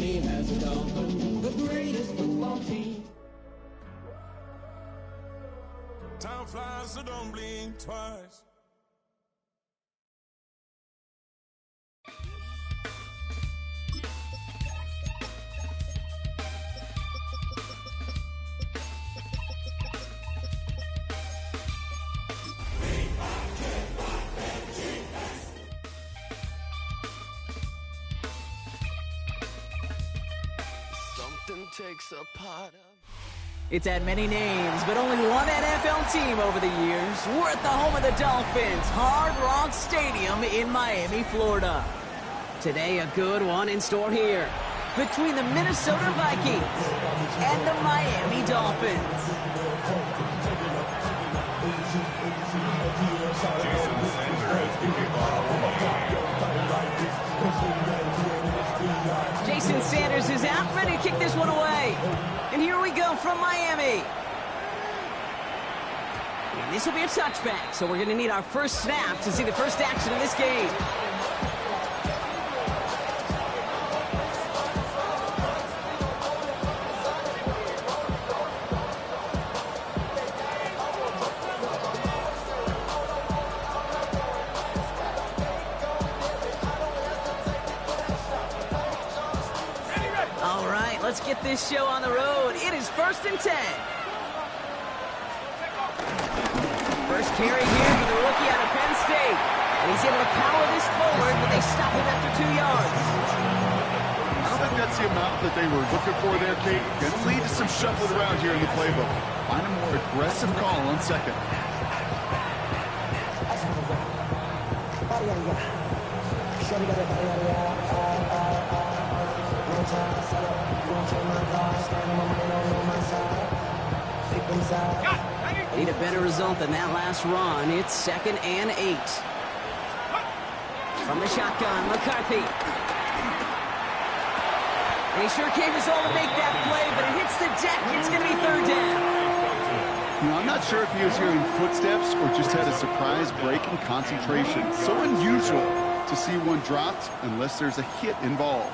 Miami has a Dolphin, the greatest football team. Time flies, so don't blink twice. Takes a part of. It's had many names, but only one NFL team over the years. We're at the home of the Dolphins, Hard Rock Stadium in Miami, Florida. Today, a good one in store here between the Minnesota Vikings and the Miami Dolphins. Jason Sanders is out, ready to kick this one away. And here we go from Miami. And this will be a touchback, so we're going to need our first snap to see the first action of this game. Let's get this show on the road. It is 1st and 10. First carry here for the rookie out of Penn State. And he's able to power this forward, but they stop him after 2 yards. I don't think that's the amount that they were looking for there, Kate. Going to lead to some shuffling around here in the playbook. Find a more aggressive call on second. Need a better result than that last run. It's 2nd and 8. From the shotgun, McCarthy. And he sure came his all to make that play, but it hits the deck. It's going to be 3rd down. You know, I'm not sure if he was hearing footsteps or just had a surprise break in concentration. So unusual to see one dropped unless there's a hit involved.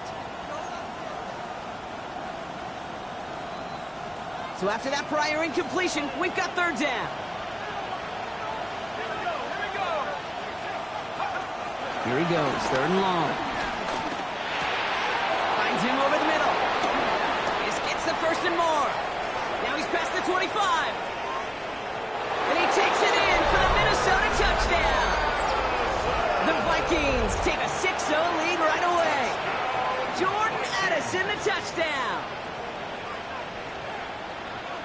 So after that prior incompletion, we've got 3rd down. Here he goes, 3rd and long. Finds him over the middle. This gets the 1st and more. Now he's past the 25. And he takes it in for the Minnesota touchdown. The Vikings take a 6-0 lead right away. Jordan Addison, the touchdown.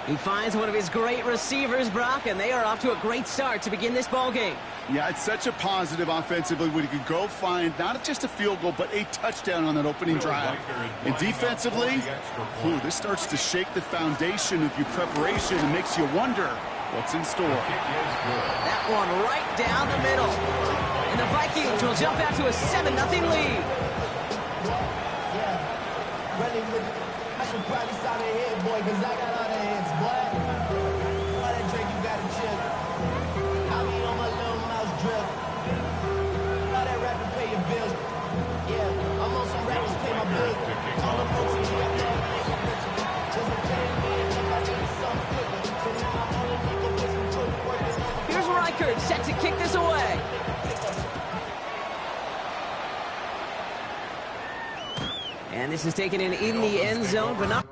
He finds one of his great receivers, Brock, and they are off to a great start to begin this ball game. Yeah, it's such a positive offensively when you can go find not just a field goal, but a touchdown on that opening drive. And defensively, this starts to shake the foundation of your preparation and makes you wonder what's in store. That one right down the middle. And the Vikings will jump out to a 7-0 lead. I should probably start a head, boy, because I got all the heads, boy. All that drink you got to chip. I be on my little mouse drip. All that rap to pay your bills. Yeah, I'm on some rappers pay my bills. All the folks in here, just a pay me and if I need something quicker. So now I'm only looking for some good workers. Here's Reichert set to kick this away. And this is taken in the end zone, but not.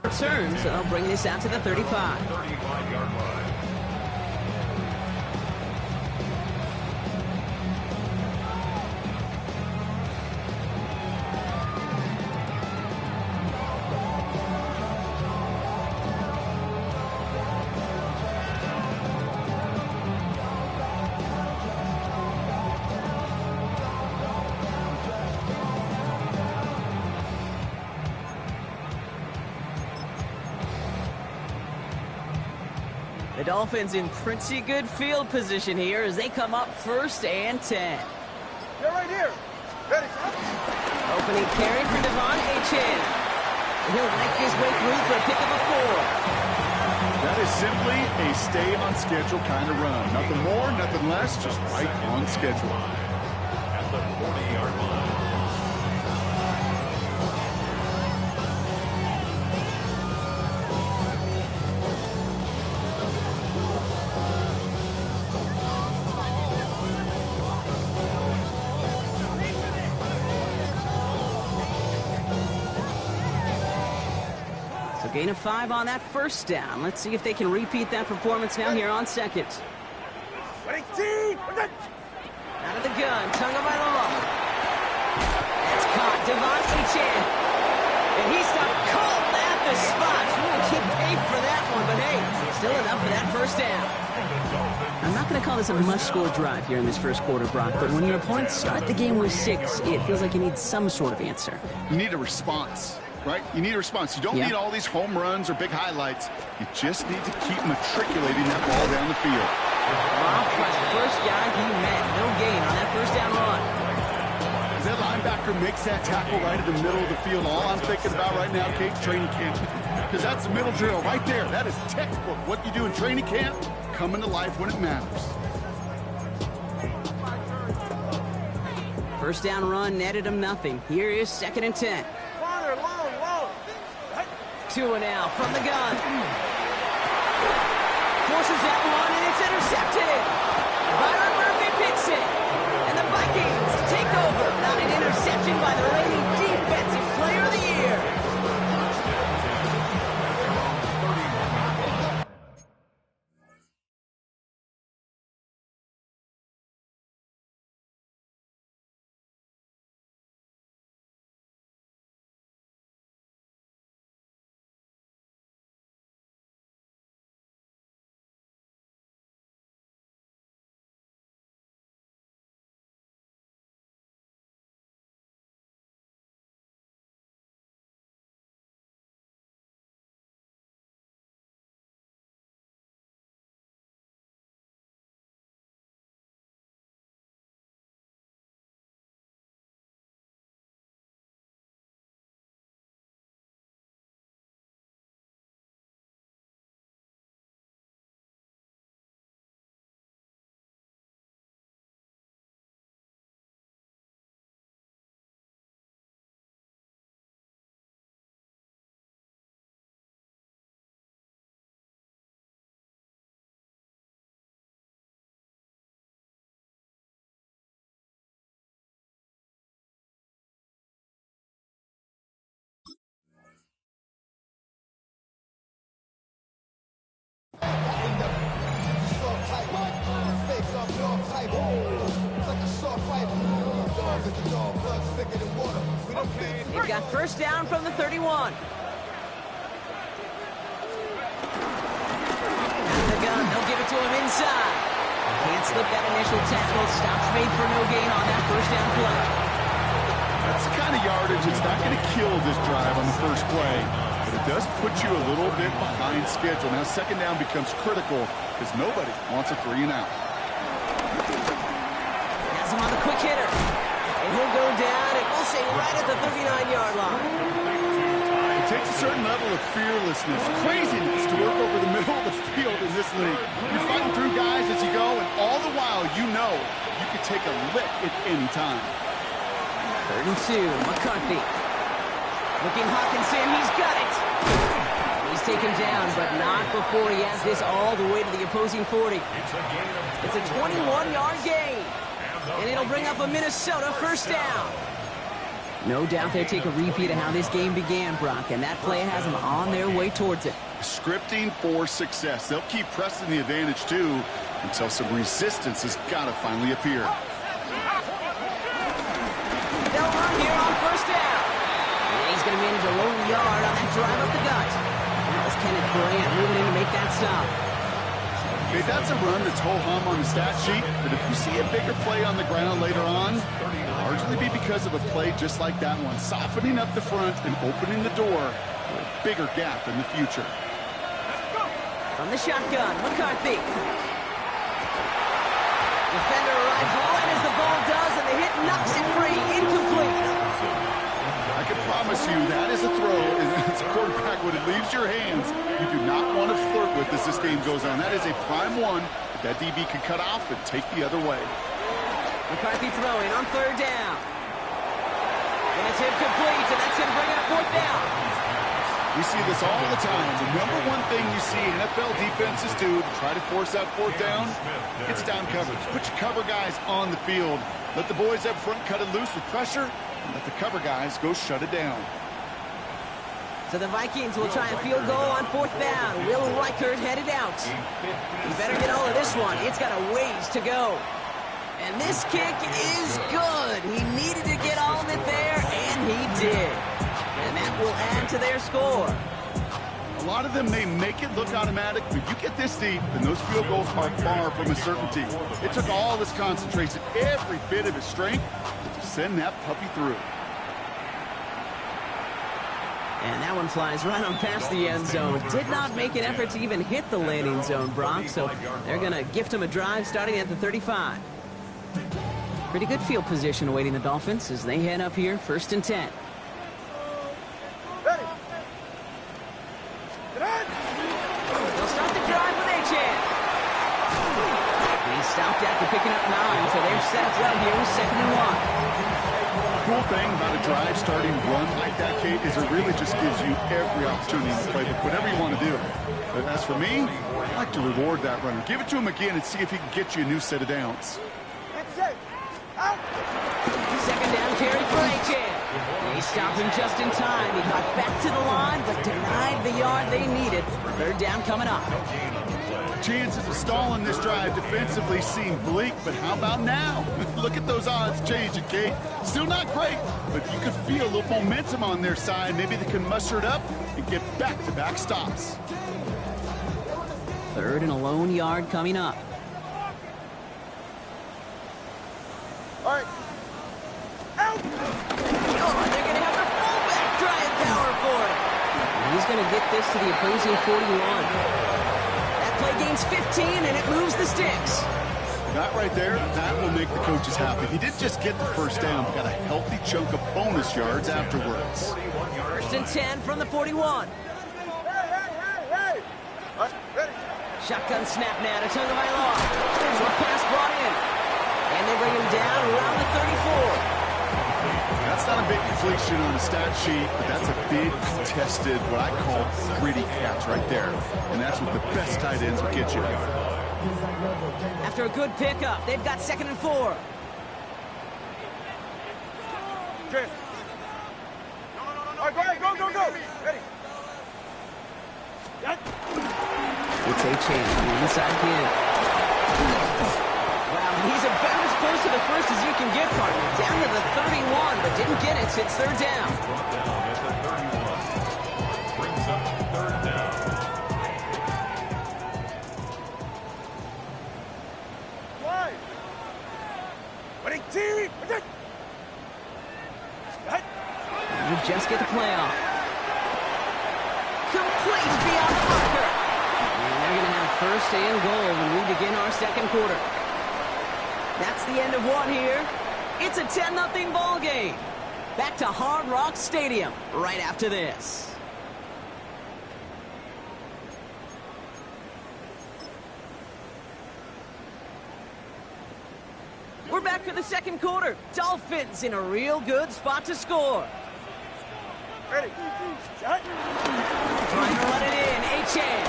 Returns, so I'll bring this out to the 35. 35-yard line. The Dolphins in pretty good field position here as they come up 1st and 10. They're right here. Ready, Opening carry for Devon Achane. He'll make his way through for a pick of a 4. That is simply a stay-on-schedule kind of run. Nothing more, nothing less, just right on schedule. At the 40-yard line. Gain of 5 on that 1st down. Let's see if they can repeat that performance now here on 2nd. Out of the gun, Tagovailoa. That's caught, Devon Achane. And he stopped cold at the spot. Really keep paid for that one, but hey, still enough for that 1st down. I'm not going to call this a must-score drive here in this 1st quarter, Brock, but when your opponents start the game with 6, it feels like you need some sort of answer. You need a response. Right? You need a response. You don't need all these home runs or big highlights. You just need to keep matriculating that ball down the field. Dropped by the first guy he met. No gain on that 1st down run. As that linebacker makes that tackle right in the middle of the field, all I'm thinking about right now, Kate, training camp. Because that's the middle drill right there. That is textbook. What you do in training camp, coming to life when it matters. 1st down run netted him nothing. Here is 2nd and 10. Two and out from the gun. Forces that one, and it's intercepted. Byron Murphy picks it. And the Vikings take over. Not an interception by the reigning Defensive Player of the Year. They've got 1st down from the 31. Out of the gun, they'll give it to him inside. Can't slip that initial tackle. Stops made for no gain on that 1st down play. That's the kind of yardage that's not going to kill this drive on the 1st play. But it does put you a little bit behind schedule. Now 2nd down becomes critical because nobody wants a 3 and out. Has him on the quick hitter. And he'll go down, and we'll say right at the 39-yard line. It takes a certain level of fearlessness, craziness to work over the middle of the field in this league. You're fighting through guys as you go, and all the while you know you can take a lick at any time. 3rd and 2, McCarthy. Looking Hawkinson, he's got it. He's taken down, but not before he has this all the way to the opposing 40. It's a 21-yard gain. And it'll bring up a Minnesota 1st down. No doubt they take a repeat of how this game began, Brock, and that play has them on their way towards it. Scripting for success. They'll keep pressing the advantage, too, until some resistance has got to finally appear. They'll run here on 1st down. And he's going to manage a lone yard on that drive up the gut. That was Kenneth Bryant moving in to make that stop. Okay, that's a run that's ho-hum on the stat sheet, but if you see a bigger play on the ground later on, it'll largely be because of a play just like that one, softening up the front and opening the door for a bigger gap in the future. From the shotgun, McCarthy. Defender arrives right as the ball does, and the hit knocks it free. Incomplete. I can promise you that is a throw, and as a quarterback, when it leaves your hands, you do not want to flirt with as this game goes on. That is a prime one that DB can cut off and take the other way. McCarthy throwing on third down. And it's incomplete, and that's going to bring up fourth down. We see this all the time. The number one thing you see NFL defenses do to try to force that fourth down, it's down coverage. Put your cover guys on the field. Let the boys up front cut it loose with pressure, and let the cover guys go shut it down. So the Vikings will try a field goal on fourth down. Will Reichert headed out. He better get all of this one. It's got a ways to go. And this kick is good. He needed to get all of it there, and he did. And that will add to their score. A lot of them may make it look automatic, but you get this deep, and those field goals are far from a certainty. It took all his concentration, every bit of his strength, to send that puppy through. And that one flies right on past the end zone. Did not make an effort to even hit the landing zone, Brock, so they're going to gift him a drive starting at the 35. Pretty good field position awaiting the Dolphins as they head up here, 1st and 10. Ready. They'll start the drive with Achane. He stopped after picking up 9, so they're set up well here with 2nd and 1. Cool thing about a drive starting run like that, Kate, is it really just gives you every opportunity to play whatever you want to do. But as for me, I like to reward that runner. Give it to him again and see if he can get you a new set of downs. Out. 2nd down carry for Achane. He stopped him just in time. He got back to the line, but denied the yard they needed. 3rd down coming up. Chances of stalling this drive defensively seem bleak, but how about now? Look at those odds changing, Kate. Still not great, but you could feel a little momentum on their side. Maybe they can muster it up and get back-to-back stops. 3rd and a lone yard coming up. All right. Out. Oh, they're going to have the fullback drive power for it. He's going to get this to the opposing 41. Play gains 15, and it moves the sticks. That right there, that will make the coaches happy. He didn't just get the 1st down, but got a healthy chunk of bonus yards afterwards. 1st and 10 from the 41. Hey. All right, ready. Shotgun snap now to Tagovailoa. Short pass brought in. And they bring him down around the 34. That's not a big completion on the stat sheet, but that's a big contested, what I call gritty catch right there. And that's what the best tight ends will get you. After a good pickup, they've got 2nd and 4. Okay. All right, go ahead, go. Ready. It's Achane inside again. Wow, he's about as close to the 1st as you can get, partner. Down to the 31, but didn't get it. It's 3rd down. Brought down at the 31. Brings up 3rd down. Wide. Ready, team. You just get the play off. Complete beyond the marker. And they're going to have 1st and goal when we begin our 2nd quarter. That's the end of one here. It's a 10-0 ball game. Back to Hard Rock Stadium right after this. We're back for the 2nd quarter. Dolphins in a real good spot to score. Ready. Shot. Trying to run it in. Achane.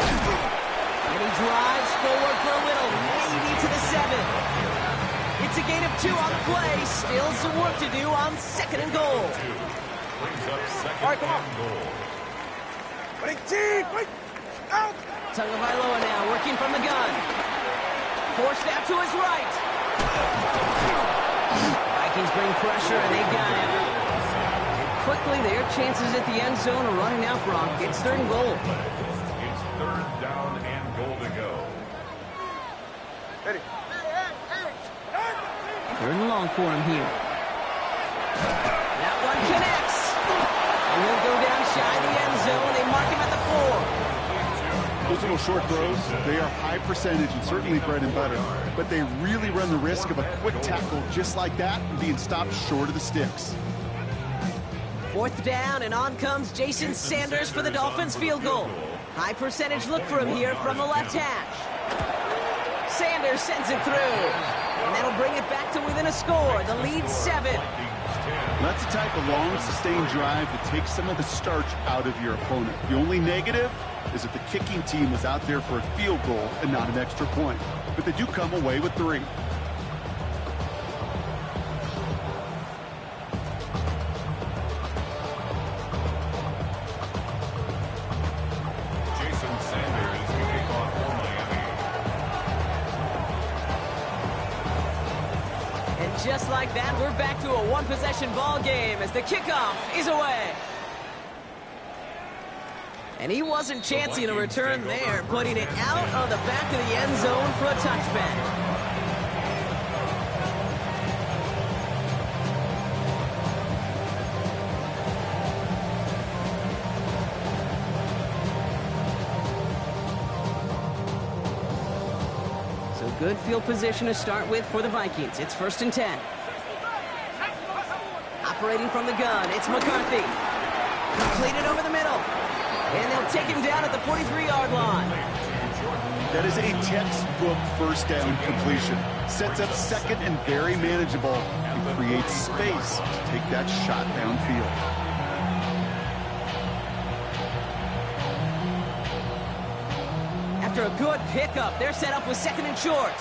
And he drives forward for a little. Maybe to the 7. It's a gain of 2 on the play. Still some work to do on 2nd and goal. Brings up 2nd All right, come on. and goal. Ready, team. Wait. Out. Tagovailoa now working from the gun. Forced out to his right. Vikings bring pressure and they got him. And quickly their chances at the end zone are running out, Brock. It's 3rd and goal. It's 3rd down and goal to go. Ready. 3rd and long for him here. That one connects. And he'll go down shy of the end zone. They mark him at the 4. Those little short throws, they are high percentage and certainly bread and butter, but they really run the risk of a quick tackle just like that and being stopped short of the sticks. 4th down, and on comes Jason Sanders for the Dolphins field goal. High percentage look for him here from the left hash. Sanders sends it through, and that'll bring it back to within a score. The lead 7. That's the type of long, sustained drive that takes some of the starch out of your opponent. The only negative is that the kicking team was out there for a field goal and not an extra point. But they do come away with 3. Jason Sanders kicking off for Miami. And just like that, we're back to a one-possession ball game as the kickoff is away. And he wasn't chancing a return there, putting it out on the back of the end zone for a touchback. So good field position to start with for the Vikings. It's 1st and 10. Operating from the gun, it's McCarthy. Completed over the middle. And they'll take him down at the 43-yard line. That is a textbook first down completion. Sets up second and very manageable and creates space to take that shot downfield. After a good pickup, they're set up with 2nd and short.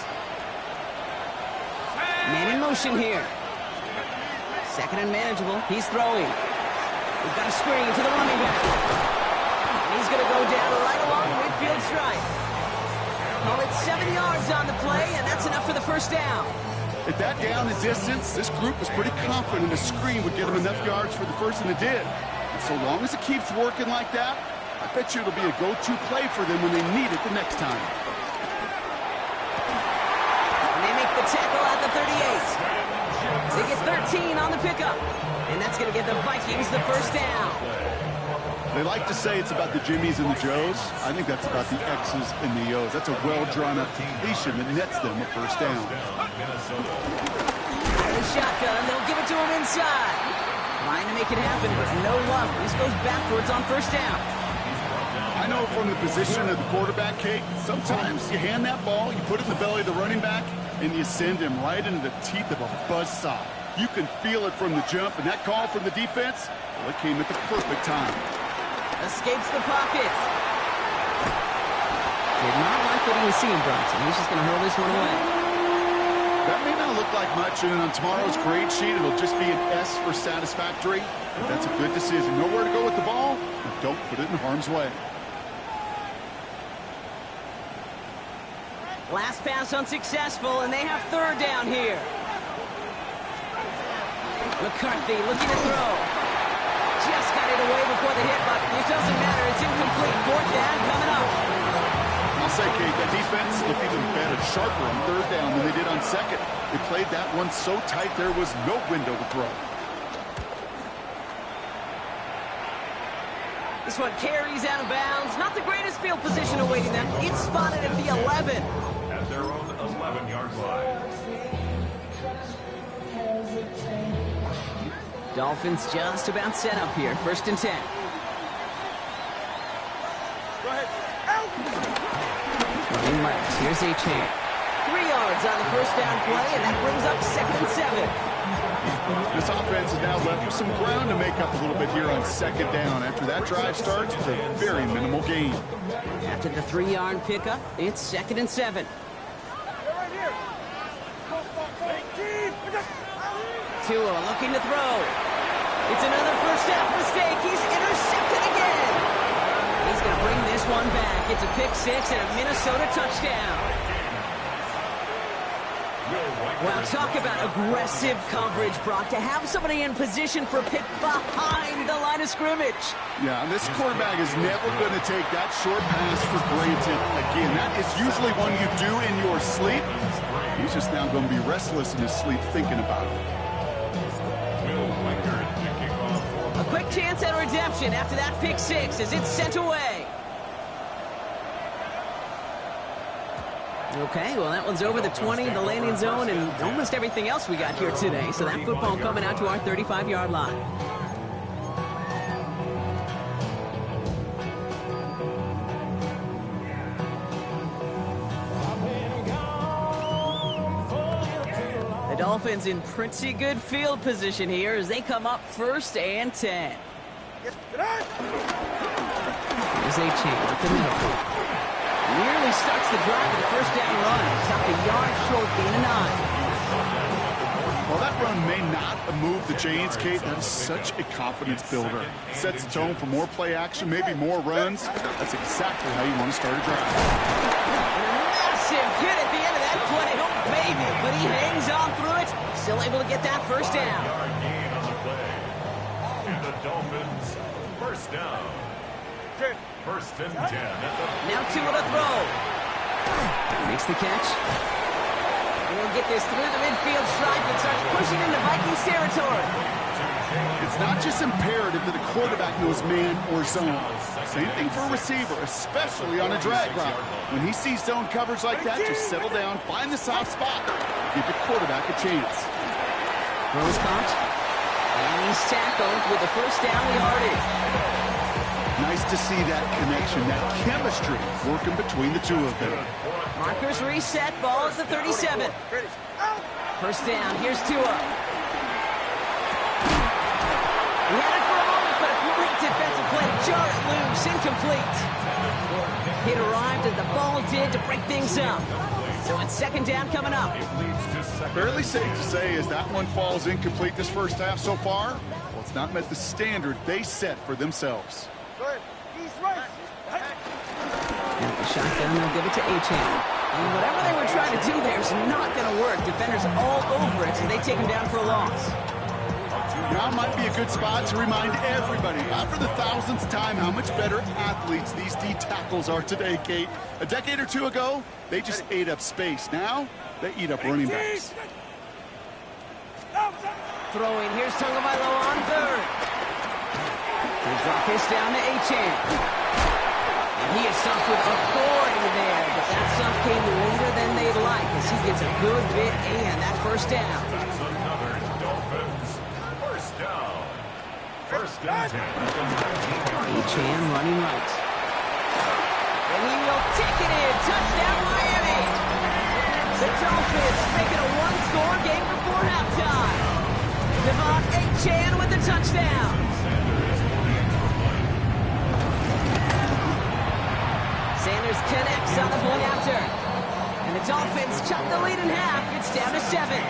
Man in motion here. 2nd and manageable. He's throwing. We've got a screen to the running back. He's going to go down right along the midfield stripe. Call it 7 yards on the play, and that's enough for the 1st down. At that down and distance, this group was pretty confident a screen would get them enough yards for the 1st, and it did. And so long as it keeps working like that, I bet you it'll be a go-to play for them when they need it the next time. And they make the tackle at the 38. They get 13 on the pickup, and that's going to get the Vikings the 1st down. They like to say it's about the Jimmies and the Joes. I think that's about the X's and the O's. That's a well-drawn-up completion that nets them a 1st down. The shotgun, they'll give it to him inside. Trying to make it happen, but no luck. This goes backwards on 1st down. I know from the position of the quarterback, Kate, sometimes you hand that ball, you put it in the belly of the running back, and you send him right into the teeth of a buzzsaw. You can feel it from the jump, and that call from the defense, well, it came at the perfect time. Escapes the pocket. Did not like what he was seeing, Bronson. He's just going to hurl this one away. That may not look like much, and on tomorrow's grade sheet, it'll just be an S for satisfactory. But that's a good decision. Know where to go with the ball, and don't put it in harm's way. Last pass unsuccessful, and they have 3rd down here. McCarthy looking to throw. Just got it away before the hit, but it doesn't matter. It's incomplete. 4th down coming up. I'll say, Kate, that defense looked even better, sharper on 3rd down than they did on 2nd. They played that one so tight there was no window to throw. This one carries out of bounds. Not the greatest field position awaiting them. It's spotted at the 11. At their own 11-yard line. Dolphins just about set up here. 1st and 10. Go ahead. Running left. Here's H-Hand. 3 yards on the 1st down play, and that brings up 2nd and 7. This offense is now left with some ground to make up a little bit here on 2nd down. After that drive starts, it's a very minimal gain. After the 3-yard pickup, it's 2nd and 7. Tua looking to throw. It's another 1st half mistake. He's intercepted again. He's going to bring this one back. It's a pick 6 and a Minnesota touchdown. Well, talk about aggressive coverage, Brock. To have somebody in position for a pick behind the line of scrimmage. Yeah, this quarterback is never going to take that short pass for granted. Again, that is usually one you do in your sleep. He's just now going to be restless in his sleep thinking about it. A quick chance at redemption after that pick 6 as it's sent away. Okay, well, that one's over the 20, the landing zone, and almost everything else we got here today. So that football coming out to our 35-yard line. The Dolphins in pretty good field position here as they come up 1st and 10. Here's A-Chain up the middle. Nearly starts the drive with a 1st down run. Stopped a yard short, gain of 9. Well, that run may not have moved the chains, Kate. That is such a confidence builder. Sets the tone for more play action, maybe more runs. That's exactly how you want to start a drive. Massive hit at the end of that play. Oh, baby. But he hangs on through it. Still able to get that 1st down. Yard gain on the play. And the Dolphins, 1st down. 1st and 10. Now 2 on the throw. Makes the catch. And he'll get this through the midfield stripe and starts pushing into Vikings territory. It's not just imperative that a quarterback knows man or zone. Same thing for a receiver, especially on a drag route. When he sees zone coverage like that, just settle down, find the soft spot, give the quarterback a chance. Throws caught. And he's tackled with the 1st down yardage. Nice to see that connection, that chemistry working between the two of them. Markers reset, ball at the 37. 1st down, here's Tua. He had it for a moment, but a great defensive play to jar it loose, incomplete. It arrived as the ball did to break things up. So it's 2nd down coming up. Fairly safe to say as that one falls incomplete this 1st half so far, well, it's not met the standard they set for themselves. And the shotgun, they'll give it to A-Chain. And whatever they were trying to do there is not going to work. Defenders all over it, so they take him down for a loss. Now might be a good spot to remind everybody, not for the 1000th time, how much better athletes these D tackles are today, Kate. A decade or 2 ago, they just ate up space. Now, they eat up running backs. Throwing, here's Tagovailoa on 3rd. They drop this down to A-Chain. And he is stumped with authority there, but that stump came later than they'd like as he gets a good bit and that 1st down. That's another Dolphins 1st down. 1st and 10. A-Chain running right. And he will take it in. Touchdown, Miami. The Dolphins make it a 1-score game before halftime. Devon A-Chain with the touchdown. Sanders connects on the point after. And the Dolphins chop the lead in half. It's down to 7.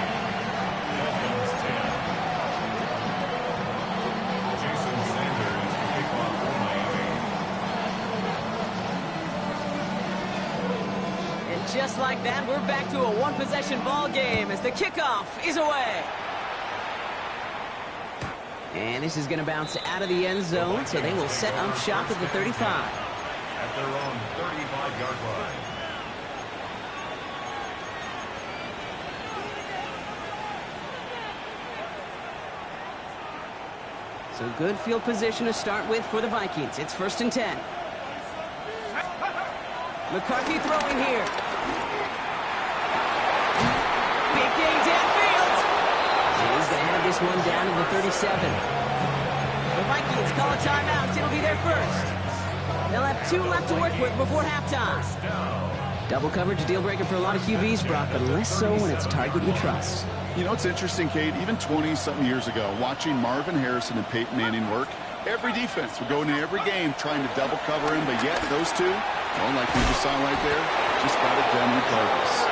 Jason Sanders to kick off for Miami. And just like that, we're back to a 1-possession ball game as the kickoff is away. And this is going to bounce out of the end zone, so they will set up shop at the 35. At their own 35-yard line. So good field position to start with for the Vikings. It's 1st and 10. McCarthy throwing here. Big gain downfield. And he's going to have this one down to the 37. The Vikings call a timeout. It'll be their 1st. They'll have 2 left to work with before halftime. Double coverage, a deal breaker for a lot of QBs, Brock, but less so when it's a target you trust. You know, it's interesting, Kate, even 20-something years ago, watching Marvin Harrison and Peyton Manning work, every defense would go into every game trying to double cover him, but yet those two, well, like we just saw right there, just got it done regardless.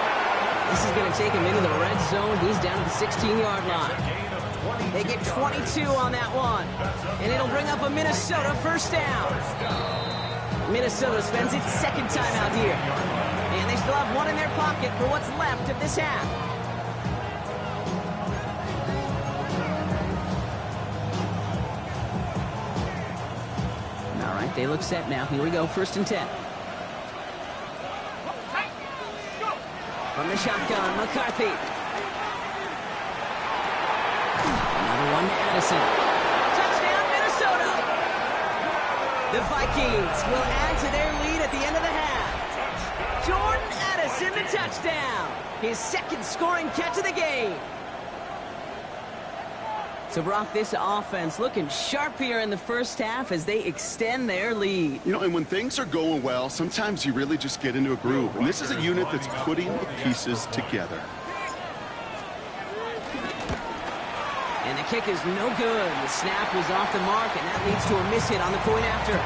This is going to take him into the red zone. He's down to the 16-yard line. They get 22 on that one, and it'll bring up a Minnesota 1st down. Minnesota spends its 2nd time out here. And they still have 1 in their pocket for what's left of this half. All right, they look set now. Here we go, 1st and 10. From the shotgun, McCarthy. Another one to Addison. Touchdown, Minnesota! The Vikings will add to their lead at the end of the half. Jordan Addison in the touchdown. His second scoring catch of the game. So, Brock, this offense looking sharp here in the first half as they extend their lead. You know, and when things are going well, sometimes you really just get into a groove. And this is a unit that's putting the pieces together. And the kick is no good. The snap was off the mark, and that leads to a miss hit on the point after.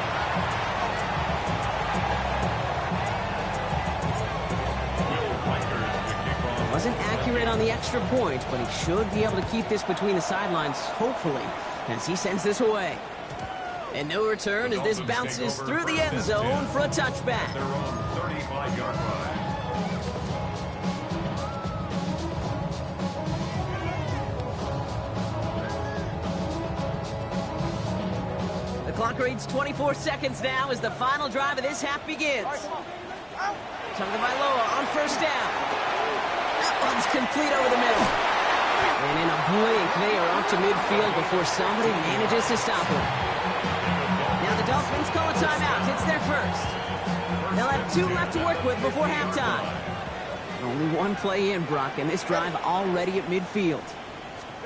Wasn't accurate on the extra point, but he should be able to keep this between the sidelines, hopefully, as he sends this away. And no return as this bounces through the end zone for a touchback. Their own 35-yard line. The clock reads 24 seconds now as the final drive of this half begins. Tagovailoa on first down. That one's complete over the middle. And in a blink, they are up to midfield before somebody manages to stop him. Now the Dolphins call a timeout. It's their first. They'll have 2 left to work with before halftime. Only one play in, Brock, and this drive already at midfield.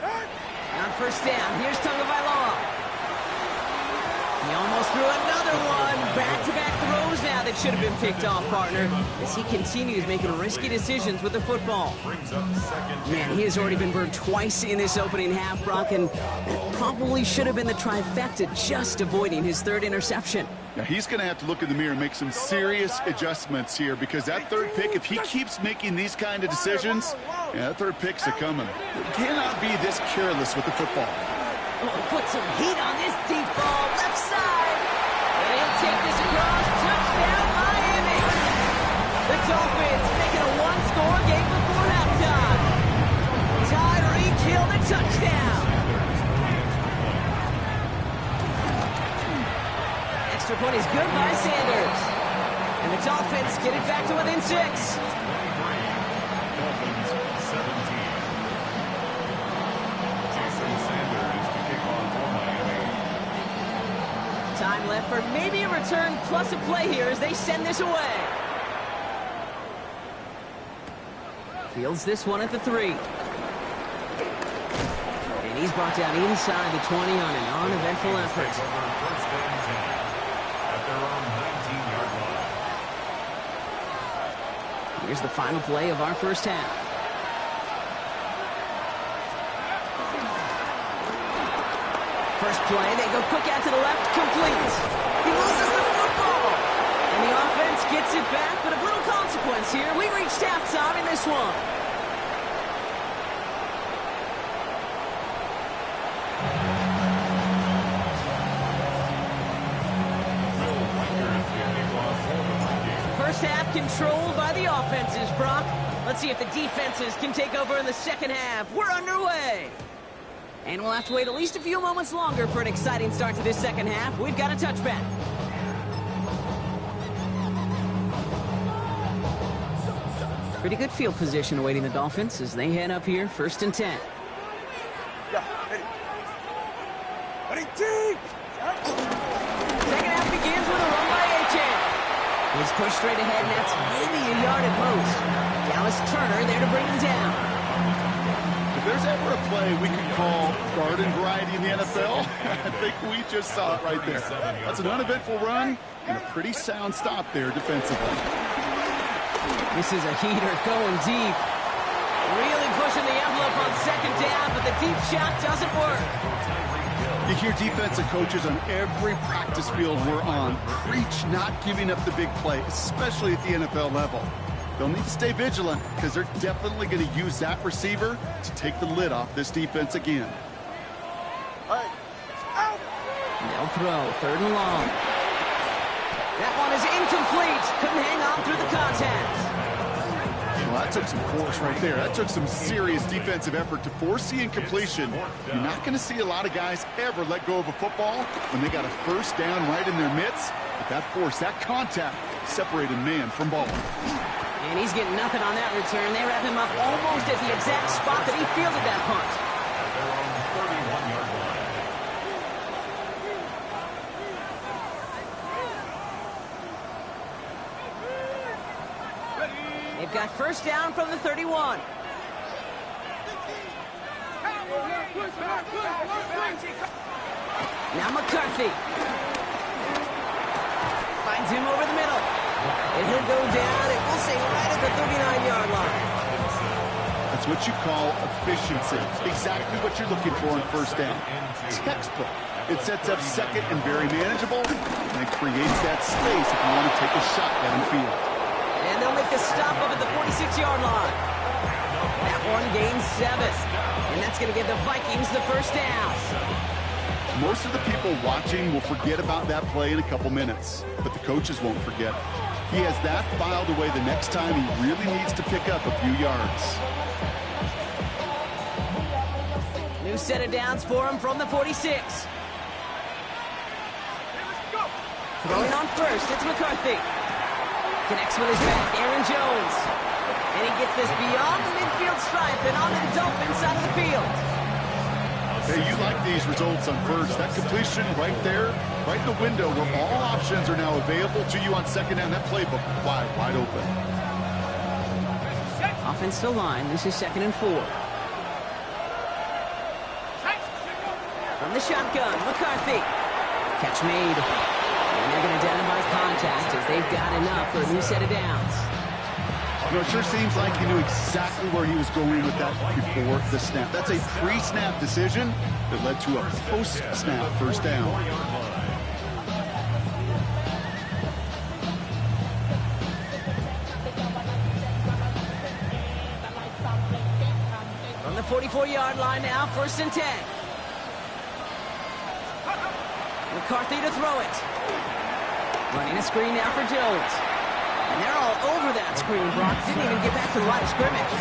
On first down, here's Tagovailoa. He almost threw another one. Back-to-back throws now that should have been picked off, partner, as he continues making risky decisions with the football. Man, he has already been burned twice in this opening half, Brock, and probably should have been the trifecta, just avoiding his third interception. Now, he's going to have to look in the mirror and make some serious adjustments here, because that third pick, if he keeps making these kind of decisions, that third pick's a coming. He cannot be this careless with the football. Oh, put some heat on this deep ball, left side. And he'll take this across. Touchdown, Miami. The Dolphins making a one-score game before halftime. Tyreek Hill, the touchdown. Extra point is good by Sanders. And the Dolphins get it back to within 6. Dolphins 17. Time left for maybe a return plus a play here as they send this away. Fields this one at the 3. And he's brought down inside the 20 on an uneventful effort. First and 10 at their own 19-yard line. Here's the final play of our first half. First play, they go quick out to the left, complete. He loses the football. And the offense gets it back, but of little consequence here. We reached halftime in this one. First half controlled by the offenses, Brock. Let's see if the defenses can take over in the second half. We're underway. And we'll have to wait at least a few moments longer for an exciting start to this second half. We've got a touchback. Pretty good field position awaiting the Dolphins as they head up here, first and 10. Second half begins with a run by A-Chain. He's pushed straight ahead, and that's maybe a yard at most. Dallas Turner there to bring him down. If there's ever a play we could call garden variety in the NFL, I think we just saw it right there. That's an uneventful run and a pretty sound stop there defensively. This is a heater going deep. Really pushing the envelope on second down, but the deep shot doesn't work. You hear defensive coaches on every practice field we're on preach not giving up the big play, especially at the NFL level. They'll need to stay vigilant because they're definitely going to use that receiver to take the lid off this defense again. They'll throw, third and long. That one is incomplete. Couldn't hang on through the contact. Well, that took some force right there. That took some serious defensive effort to force the incompletion. You're not going to see a lot of guys ever let go of a football when they got a first down right in their midst. But that force, that contact, separated man from ball. And he's getting nothing on that return. They wrap him up almost at the exact spot that he fielded that punt. They're on the 31-yard line. They They've got first down from the 31. Now McCarthy. Finds him over the middle. And he'll go down, and we'll say right at the 39-yard line. That's what you call efficiency. Exactly what you're looking for on first down. Textbook. It sets up second and very manageable, and it creates that space if you want to take a shot downfield. And they'll make the stop up at the 46-yard line. That one gains 7. And that's going to give the Vikings the first down. Most of the people watching will forget about that play in a couple minutes, but the coaches won't forget. He has that filed away the next time he really needs to pick up a few yards. New set of downs for him from the 46. Throwing on first, it's McCarthy. Connects with his back, Aaron Jones. And he gets this beyond the midfield stripe and onto the Dolphins side of the field. Hey, you like these results on first. That completion right there, right in the window where all options are now available to you on second down. That playbook wide open. Offensive line, this is 2nd and 4. From the shotgun, McCarthy. Catch made. And they're going to down by contact as they've got enough for a new set of downs. You know, it sure seems like he knew exactly where he was going with that before the snap. That's a pre-snap decision that led to a post-snap first down. From the 44-yard line now, 1st and 10. McCarthy to throw it. Running a screen now for Jones. And they're all over that screen. Brock didn't even get back to the line of scrimmage.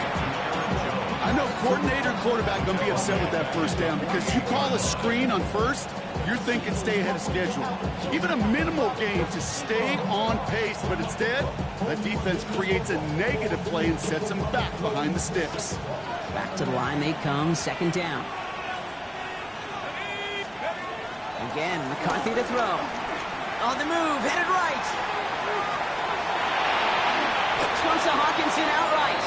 I know coordinator and quarterback going to be upset with that first down because you call a screen on first, you're thinking stay ahead of schedule. Even a minimal gain to stay on pace, but instead, that defense creates a negative play and sets them back behind the sticks. Back to the line they come, 2nd down. Again, McCarthy to throw. On the move, headed right. Trumps a Hawkinson outright.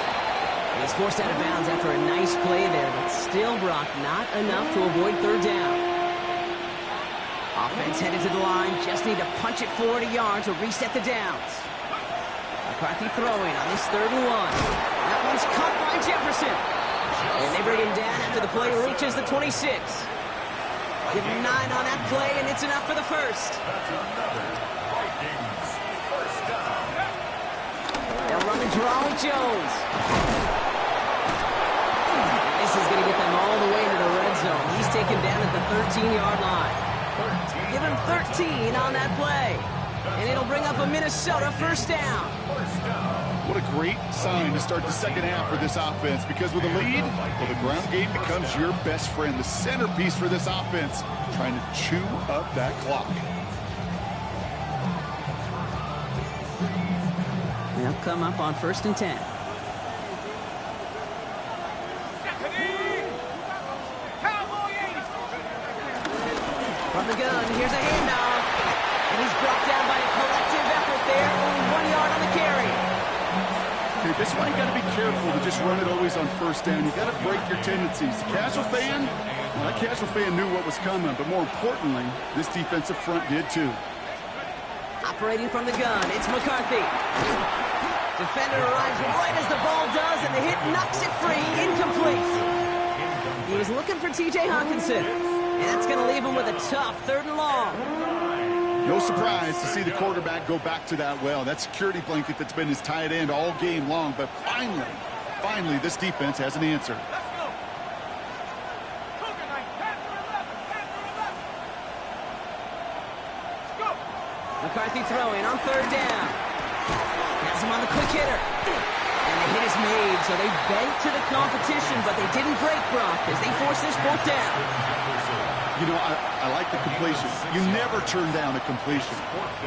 He's forced out of bounds after a nice play there, but still, Brock, not enough to avoid 3rd down. Offense headed to the line, just need to punch it forward a yard to reset the downs. McCarthy throwing on this 3rd and 1. That one's caught by Jefferson. And they bring him down after the play reaches the 26. Give him 9 on that play, and it's enough for the first. They'll run the draw with Jones. This is going to get them all the way into the red zone. He's taken down at the 13-yard line. Give him 13 on that play. And it'll bring up a Minnesota first down. What a great sign to start the second half for this offense, because with a lead, well, the ground game becomes your best friend, the centerpiece for this offense, trying to chew up that clock. They'll come up on 1st and 10. From the gun, here's a handoff. And he's brought down by a collective effort there, only 1 yard on the carry. Okay, this is why you got to be careful to just run it always on first down. You got to break your tendencies. The casual fan, well, that casual fan knew what was coming, but more importantly, this defensive front did too. Operating from the gun, it's McCarthy. Defender arrives right as the ball does, and the hit knocks it free, incomplete. He was looking for T.J. Hawkinson, and that's going to leave him with a tough 3rd and long. No surprise to see the quarterback go back to that well. That security blanket that's been his tight end all game long, but finally, this defense has an answer. McCarthy throwing on 3rd down. Has him on the quick hitter. And the hit is made, so they banked to the competition, but they didn't break Brock as they force this 4th down. You know, I like the completion. You never turn down a completion.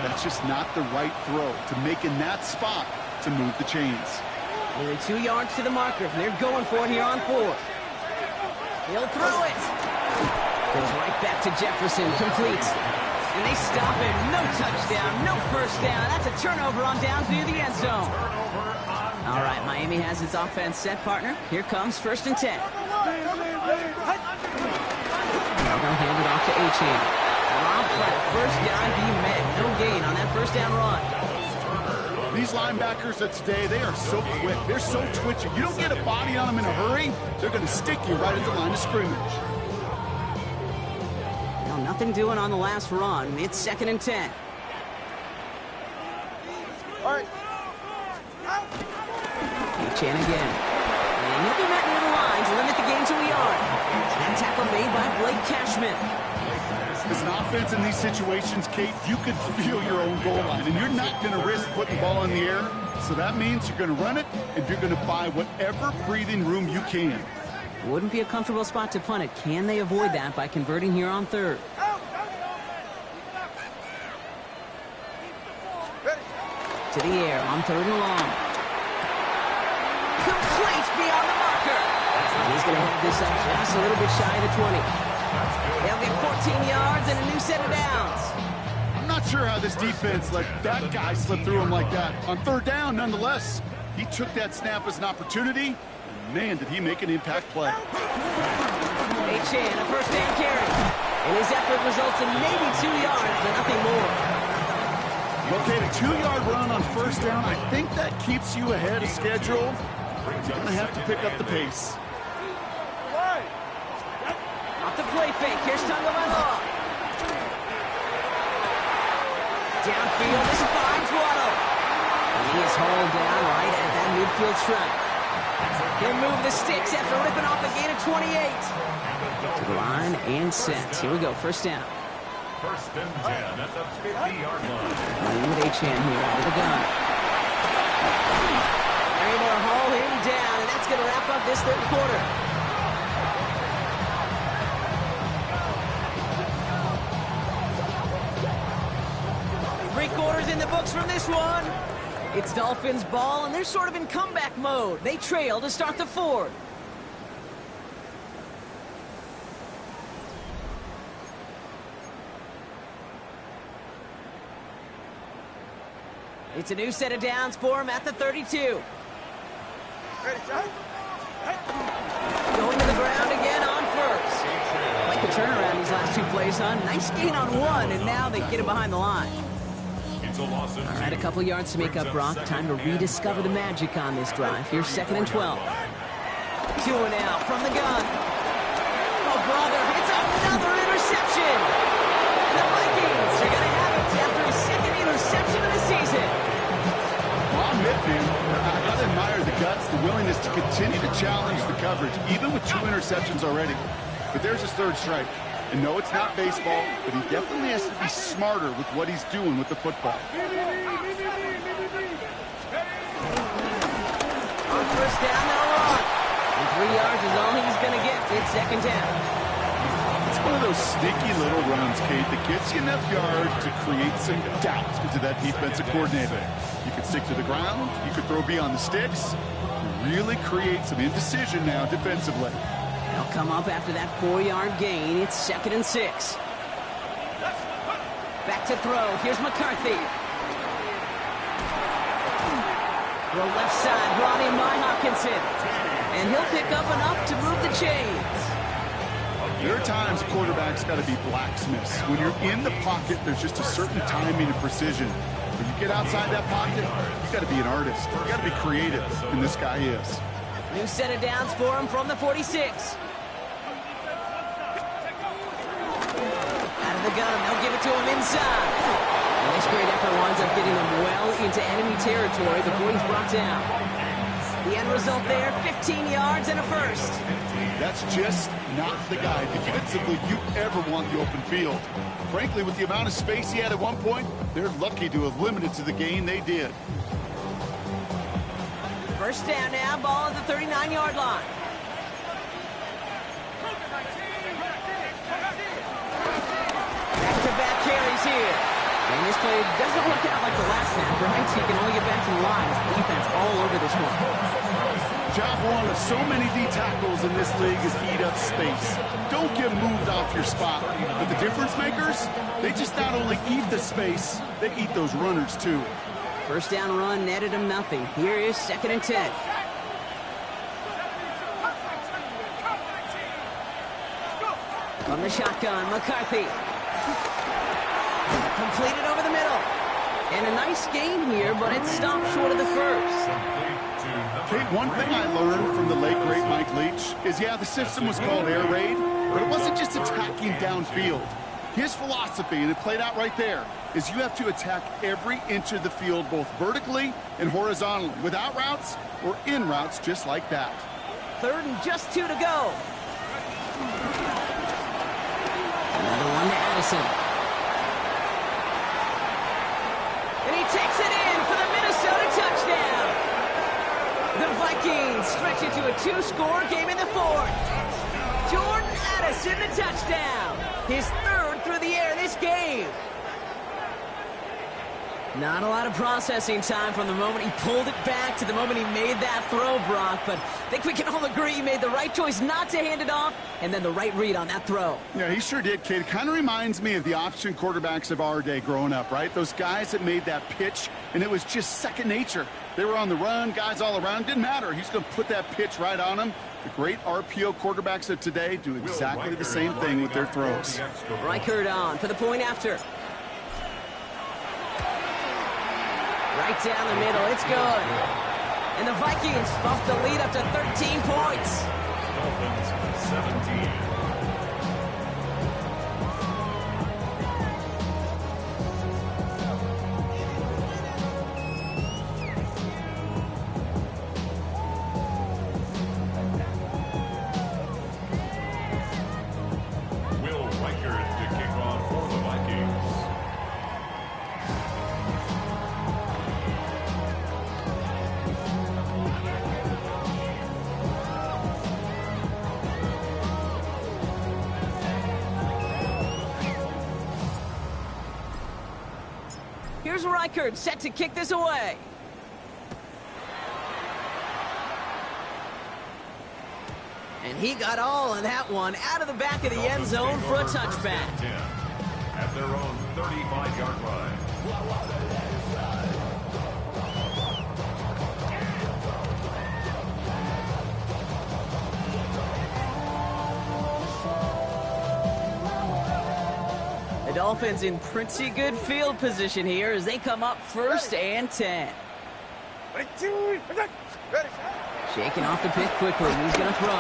That's just not the right throw to make in that spot to move the chains. Only 2 yards to the marker, and they're going for it here on 4th. He'll throw it. Goes right back to Jefferson, complete. And they stop him. No touchdown, no first down. That's a turnover on downs near the end zone. Turnover on All right, Miami has its offense set, partner. Here comes 1st and 10. Now they'll hand it off to Achane. Rob flat, first down he met. No gain on that first down run. These linebackers of today, they are so quick. They're so twitchy. You don't get a body on them in a hurry, they're going to stick you right at the line of scrimmage. Now, nothing doing on the last run. It's 2nd and 10. All right. Achane again. And he'll be met near the line to limit the gain to a yard. That tackle made by Blake Cashman. As an offense in these situations, Kate, you could feel your own goal line, and you're not going to risk putting the ball in the air. So that means you're going to run it, and you're going to buy whatever breathing room you can. Wouldn't be a comfortable spot to punt it. Can they avoid that by converting here on 3rd? To the air on 3rd and long. Complete beyond the marker. And he's going to have this up just a little bit shy of the 20. They'll get 14 yards and a new set of downs. I'm not sure how this defense let that guy slip through him like that. On 3rd down, nonetheless, he took that snap as an opportunity. And man, did he make an impact play. Achane, a first down carry. And his effort results in maybe 2 yards, but nothing more. Okay, a 2-yard run on 1st down. I think that keeps you ahead of schedule. You're going to have to pick up the pace. Off the play fake. Here's Tagovailoa. Downfield, this finds Waddle. And he is hauled down right at that midfield stripe. He'll move the sticks after ripping off a gain of 28. To the line and set. Here we go, 1st down. 1st and 10 at the 50-yard line. Playing with Achane here out of the gun. They're able to haul him down, and that's going to wrap up this 3rd quarter. Three-quarters in the books from this one. It's Dolphins ball, and they're sort of in comeback mode. They trail to start the 4th. It's a new set of downs for him at the 32. Ready, John? Going to the ground again on 1st. Like the turnaround these last 2 plays, huh? Nice gain on 1, and now they get it behind the line. All right, a couple yards to make up, Brock. Time to rediscover the magic on this drive. Here's 2nd and 12. 2 and out from the gun. Oh, brother, it's another interception. And the Vikings are going to have it after his 2nd interception of the season. Mezbeno, I gotta admire the guts, the willingness to continue to challenge the coverage, even with 2 interceptions already. But there's his 3rd strike. And no, it's not baseball, but he definitely has to be smarter with what he's doing with the football. On 1st down, they'll run. And 3 yards is all he's going to get. It's 2nd down. It's one of those sneaky little runs, Kate, that gets you enough yards to create some doubt into that defensive coordinator. You can stick to the ground, you can throw beyond the sticks, really create some indecision now defensively. They'll come up after that 4-yard gain. It's 2nd and 6. Back to throw. Here's McCarthy. Throw left side, brought in by Hawkinson. And he'll pick up enough to move the chains. There are times quarterbacks got to be blacksmiths. When you're in the pocket, there's just a certain timing and precision. When you get outside that pocket, you got to be an artist. You got to be creative, and this guy is. New set of downs for him from the 46. Out of the gun, they'll give it to him inside. And this great effort winds up getting him well into enemy territory before he's brought down. The end result there, 15 yards and a 1st. That's just not the guy defensively you ever want the open field. Frankly, with the amount of space he had at one point, they're lucky to have limited to the gain they did. 1st down now, ball at the 39-yard line. Back-to-back carries here. And this play doesn't work out like the last snap, right? So you can only get back to the line as the defense all over this one. Job one of so many D tackles in this league is eat up space. Don't get moved off your spot. But the difference makers, they just not only eat the space, they eat those runners too. First down run netted him nothing. Here is 2nd and 10. From the shotgun, McCarthy. Completed over the middle. And a nice gain here, but it stopped short of the first. Kate, one thing I learned from the late, great Mike Leach is, yeah, the system was called air raid, but it wasn't just attacking downfield. His philosophy, and it played out right there, is you have to attack every inch of the field, both vertically and horizontally, without routes or in routes, just like that. 3rd and just 2 to go. Another one to Addison. And he takes it in for the Minnesota touchdown. The Vikings stretch it to a 2-score game in the 4th. Jordan Addison, the touchdown. His 3rd through the air this game. Not a lot of processing time from the moment he pulled it back to the moment he made that throw, Brock. But I think we can all agree he made the right choice not to hand it off, and then the right read on that throw. Yeah, he sure did, kid. It kind of reminds me of the option quarterbacks of our day growing up, right? Those guys that made that pitch, and it was just second nature. They were on the run, guys all around. Didn't matter. He's going to put that pitch right on them. The great RPO quarterbacks of today do exactly the same thing with their throws. Reichert on for the point after. Right down the middle, it's good. And the Vikings bump the lead up to 13 points. Dolphins 17. Here's Reichert set to kick this away. And he got all of that one out of the back of the end zone for a touchback. At their own 35-yard line. The Dolphins in pretty good field position here as they come up 1st and 10. Shaking off the pick quickly. He's going to throw.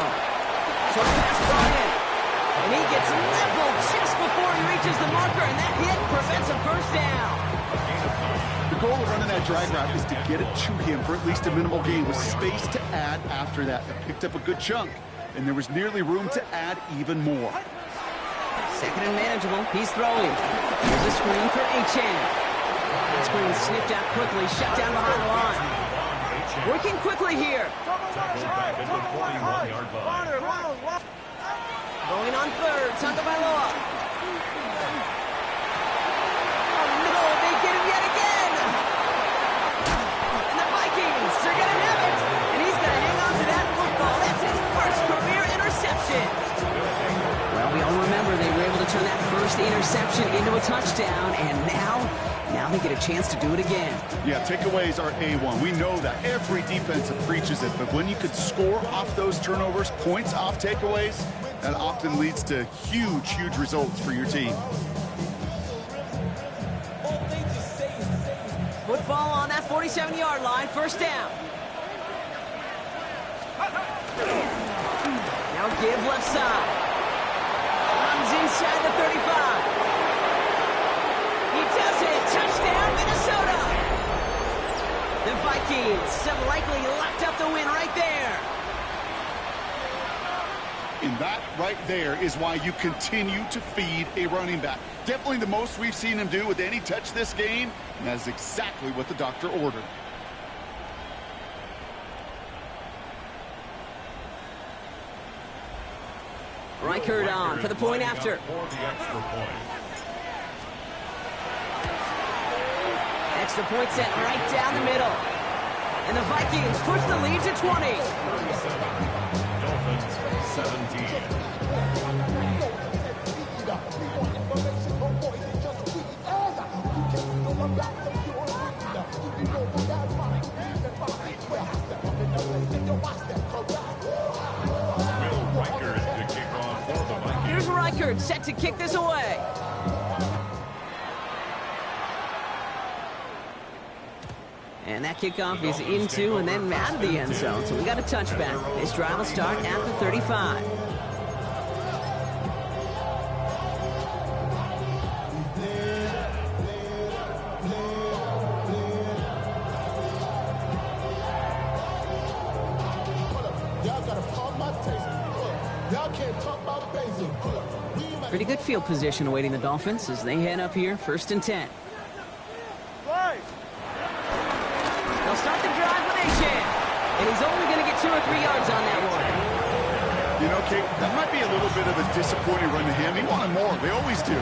Short pass brought in. And he gets leveled just before he reaches the marker, and that hit prevents a first down. The goal of running that drag route is to get it to him for at least a minimal gain with space to add after that. They picked up a good chunk, and there was nearly room to add even more. 2nd and manageable. He's throwing. Here's a screen for Achane. That screen sniffed out quickly, shut down behind the line. Working quickly here. Going on 3rd, Tagovailoa. Oh no, they get him yet again. And the Vikings are going to have it. And he's going to hang on to that football. That's his first career interception. Well, we all remember they were able to turn that first interception into a touchdown, and now they get a chance to do it again. Yeah, takeaways are A1. We know that. Every defense preaches it, but when you could score off those turnovers, points off takeaways, that often leads to huge, huge results for your team. Football on that 47-yard line, 1st down. Now give left side. Runs inside the 35. He does it. Touchdown, Minnesota. The Vikings have likely locked up the win right there. And that right there is why you continue to feed a running back. Definitely the most we've seen him do with any touch this game, and that is exactly what the doctor ordered. Reichert on for the point after. Extra point set right down the middle. And the Vikings push the lead to 20. Dolphins 17. Stafford set to kick this away. And that kickoff is into and then out of the end zone. So we got a touchback. This drive will start at the 35. Pretty good field position awaiting the Dolphins as they head up here, 1st and 10. They'll start the drive with A-Chan, and he's only going to get 2 or 3 yards on that one. You know, Kate, that might be a little bit of a disappointing run to him. He wanted more. They always do.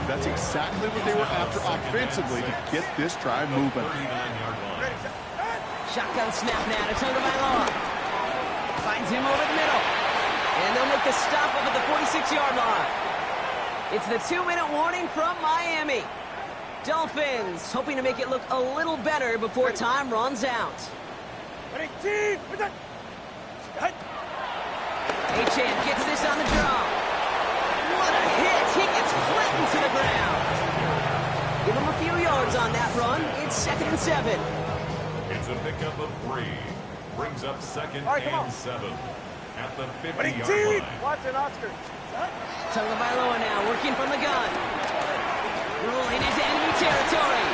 That's exactly what they were after offensively to get this drive moving. Shotgun snap now to Tagovailoa. Finds him over the middle. And they'll make the stop up at the 46-yard line. It's the 2-minute warning from Miami. Dolphins hoping to make it look a little better before time runs out. A-Chan gets this on the draw. What a hit! He gets flattened to the ground. Give him a few yards on that run. It's 2nd and 7. It's a pickup of 3. Brings up 2nd and 7. At the 50-yard line. Watson, Oscar. Tagovailoa now working from the gun. Rolling into enemy territory.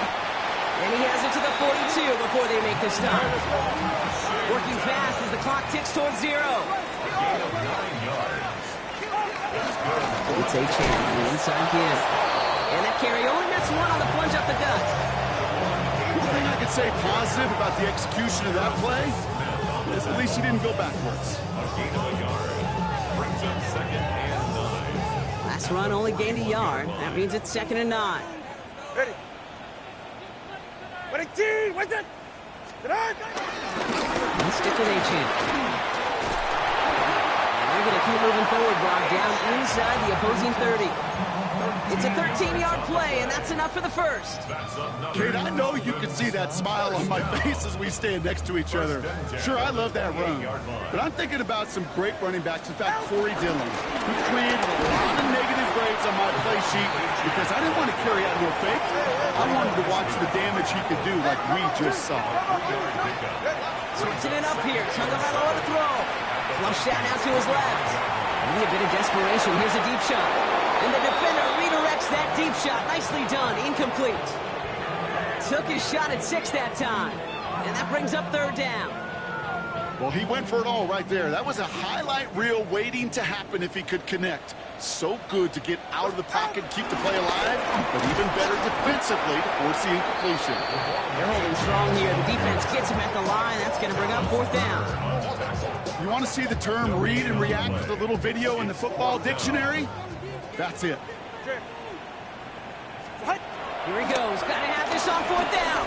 And he has it to the 42 before they make the stop. Working fast as the clock ticks towards 0. It's A-Chan on the inside give. And that carry only gets 1 on the plunge up the gut. One thing I could say positive about the execution of that play is at least he didn't go backwards. A gain of a yard. Brings up 2nd and 9. Last run only gained a yard. That means it's 2nd and 9. Ready. Ready, team. What's it? Let's stick with A-Chan. And they're going to keep moving forward, Brock, down inside the opposing 30. It's a 13-yard play, and that's enough for the first. Kate, I know you can see that smile on my face as we stand next to each other. Sure, I love that run. But I'm thinking about some great running backs. In fact, Corey Dillon, who created a lot of negative grades on my play sheet because I didn't want to carry out no fake. I wanted to watch the damage he could do like we just saw. Switching it up here. Tagovailoa to throw. Flush down out to his left. Maybe a bit of desperation. Here's a deep shot. And the defender redirects that deep shot. Nicely done. Incomplete. Took his shot at 6 that time. And that brings up 3rd down. Well, he went for it all right there. That was a highlight reel waiting to happen if he could connect. So good to get out of the pocket and keep the play alive, but even better defensively to force the incompletion. They're holding strong here. The defense gets him at the line. That's going to bring up 4th down. You want to see the term read and react with a little video in the football dictionary? That's it. Here he goes. Got to have this on 4th down.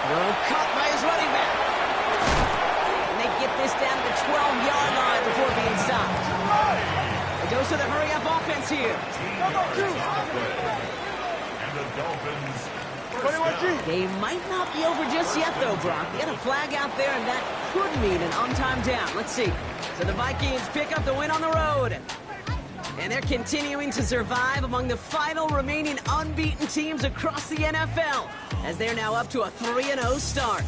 Throw caught by his running back. And they get this down to the 12-yard line before being stopped. It goes to the hurry-up offense here. And the Dolphins. They might not be over just yet, though, Brock. They had a flag out there, and that could mean an on-time down. Let's see. So the Vikings pick up the win on the road. And they're continuing to survive among the final remaining unbeaten teams across the NFL, as they're now up to a 3-0 start.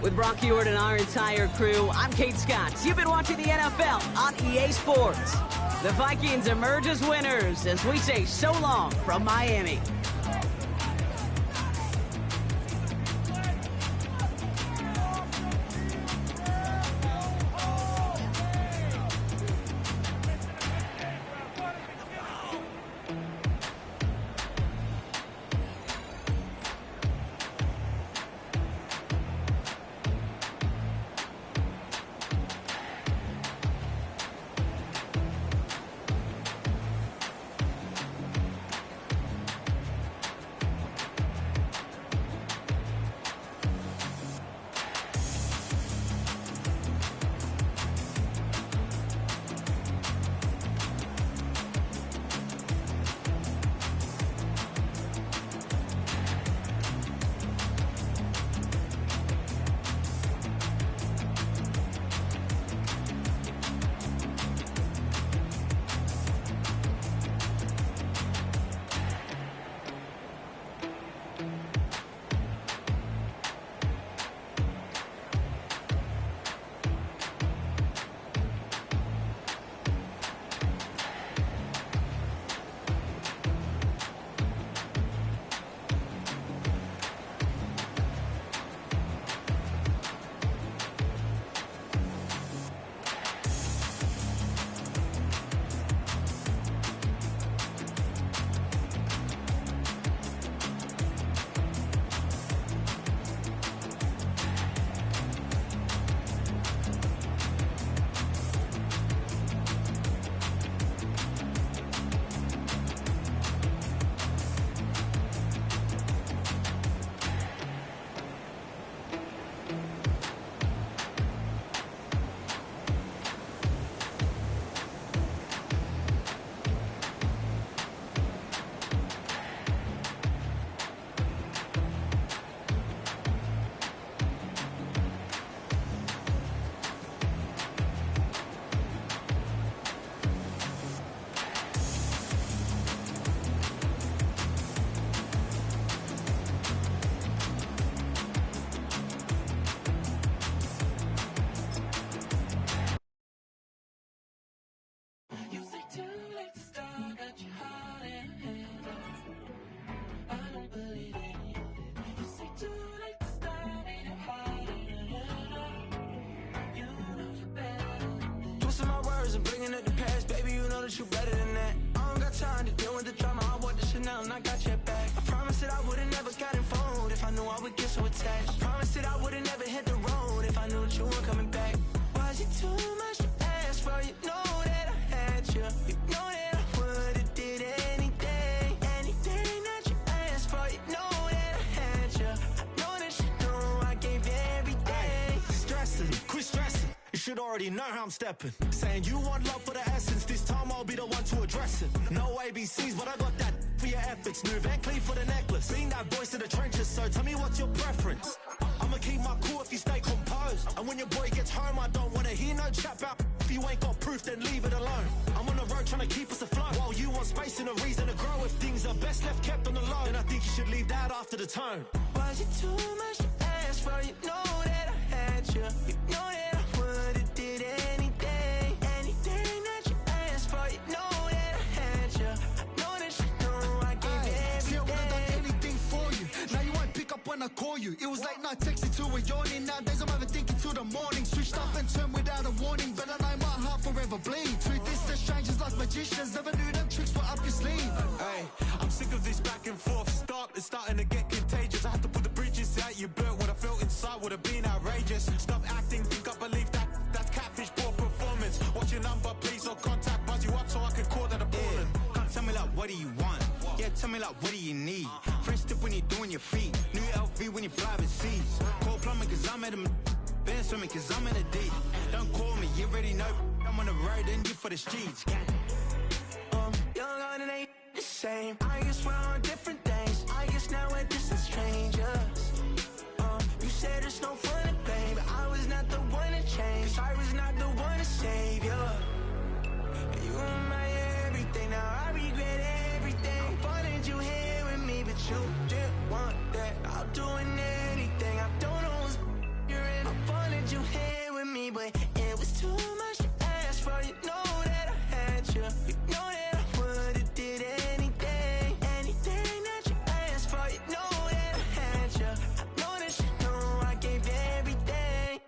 With Brock Heward and our entire crew, I'm Kate Scott. You've been watching the NFL on EA Sports. The Vikings emerge as winners as we say so long from Miami. would get so attached. I promised that I would've never hit the road if I knew that you weren't coming back. Was it too much to ask for? You know that I had you. You know that I would've did anything, anything that you asked for. You know that I had you. I know that you know I gave you everything. Stressing, quit stressing. You should already know how I'm stepping. Saying you want love for the essence. This time I'll be the one to address it. No ABCs, but I got that for your efforts. New Van Cleef for the necklace. Being that voice in the trenches, so tell me what's your preference. I'ma keep my cool if you stay composed. And when your boy gets home, I don't wanna hear no chat about. If you ain't got proof, then leave it alone. I'm on the road trying to keep us afloat. While you want space and a reason to grow. If things are best left kept on the low, then I think you should leave that after the tone. Was it too much to ask for? You know that I had you. You know that I would've did anything, anything that you asked for. You know that I had you. I know that you know I gave you everything. See, I would've done anything for you. Now you won't pick up when I call you. It was late night texting till we're yawning. Nowadays I'm overthinking till the morning. Switched up and turned without a warning, but I know my heart forever bleeds. Truth is, the strangers like magicians. Never knew them tricks were up your sleeve. Hey, I'm sick of this back and forth. Stop, it's starting to get contagious. I had to put the bridges out you built. What I felt inside would have been outrageous. Stop acting, think I believe that. That's catfish, poor performance. What's your number, please, or contact. Buzz you up so I can call that appalling. Can't tell me like, what do you want? Yeah, tell me like, what do you need? Fresh tip when you're doing your feet. New LV when you fly overseas. Call plumbing cause I'm at a been swimming cause I'm in a deep. Don't call me, you already know. I'm on the road and you for the streets. Young on and ain't the same. I guess we're on different things. I guess now we're distant strangers. You said it's no fun to blame, but I was not the one to change. 'Cause I was not the one to save you. You were my everything, now I regret everything. I wanted you here with me, but you didn't want that. I'm doing anything, I don't know what's you're in. I wanted you here with me, but it was too much to ask for. You know that I had you. You know that I would've did anything, anything that you asked for. You know that I had you. I know that you know I gave you everything.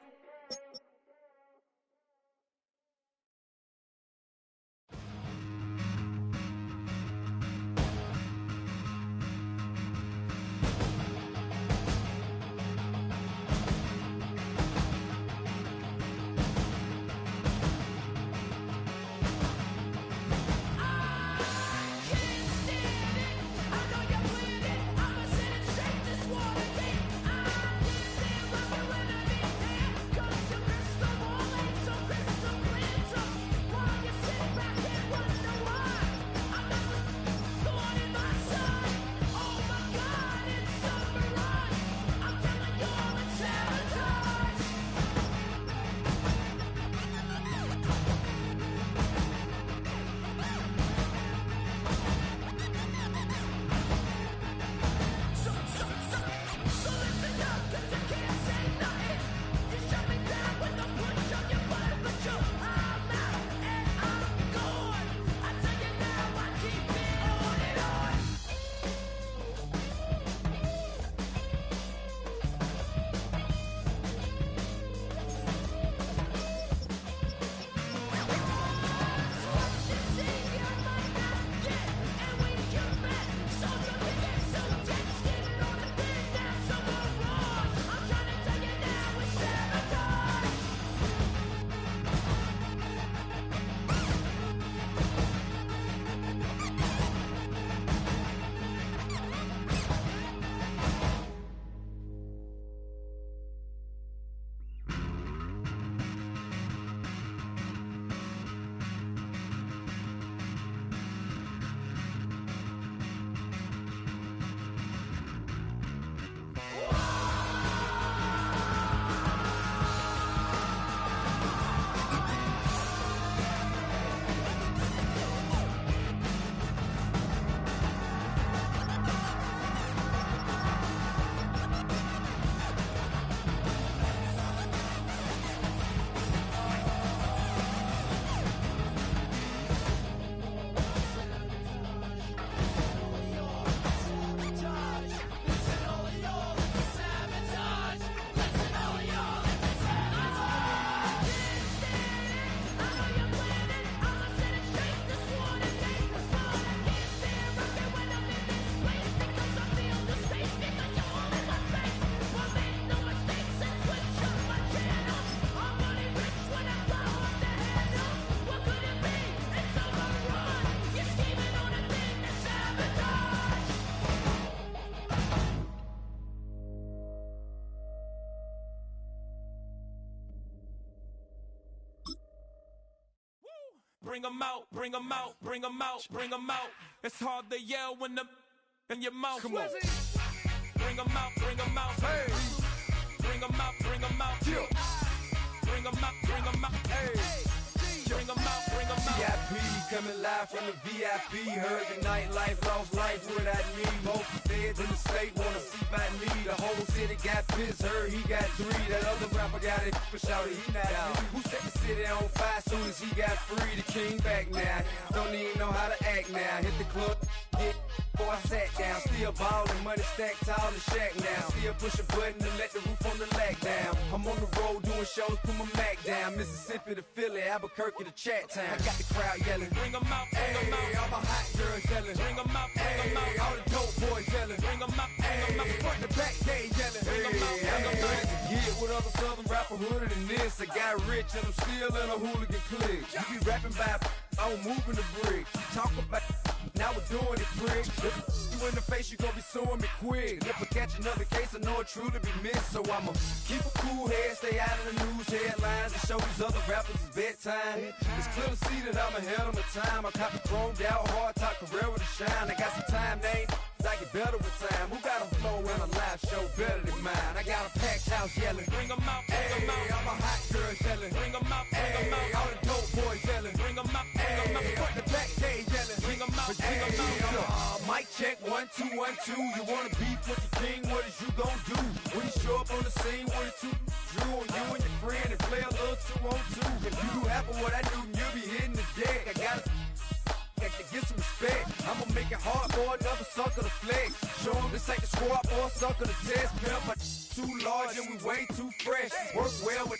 bring 'em out, bring 'em out, bring 'em out, bring 'em out. It's hard to yell when the in your mouth. Come on. Bring 'em out, bring 'em out. Hey. Bring 'em out, bring 'em out. Yeah. Bring 'em out, bring 'em out. Hey. Bring 'em out, bring 'em out. VIP coming live from the VIP. Heard the nightlife, lost life without me. Most feds in the state wanna see by me. The whole city got pissed, heard he got 3. That other rapper got it, but shouted he not out. Who set the city on fire soon as he got free? The king back now, don't even know how to act now. Hit the club, get before I sat down. Still ballin', money stacked tall in the shack now. Still push a button to let the roof on the lag down. I'm on the road doing shows, put my Mac down. Mississippi to Philly, Albuquerque to Chat Town. I got the crowd yelling, bring 'em out, bring 'em out. All my hot girls yelling, bring 'em out, bring 'em out. All the dope boys yelling, bring 'em out, bring 'em out. Front to back, they yelling, bring 'em out, bring 'em out. To get with other southern rapper hooded than this. I got rich and I'm still in a hooligan clique. You be rapping by, I'm moving the bricks. You talk about, now we're doing it, prick. You in the face, you gon' be suing me quick. If I catch another case, I know it truly be missed. So I'ma keep a cool head, stay out of the news headlines, and show these other rappers it's bedtime. It's clear to see that I'm ahead of my time. I caught the chromed out, hard top career with a shine. I got some time, they ain't I get better with time. Who got a flow and a live show better than mine? I got a packed house yelling, bring 'em out, bring 'em out. All my hot girls yelling, bring 'em out, bring 'em out. All the dope boys yelling, bring 'em out, bring 'em out. Front the back, they yelling, bring 'em out, bring 'em out. Mic check, 1 2 1 2. You wanna beef with the king? What is you gon' do when you show up on the scene with a 2 Drew on you and your friend and play a little 2 on 2? If you do half of what I do, you'll be hitting the deck. I gotta to get some respect. I'ma make it hard for another sucker to flex. Show him this ain't the squad or a sucker to test. Pimp, but too large and we way too fresh. Work well with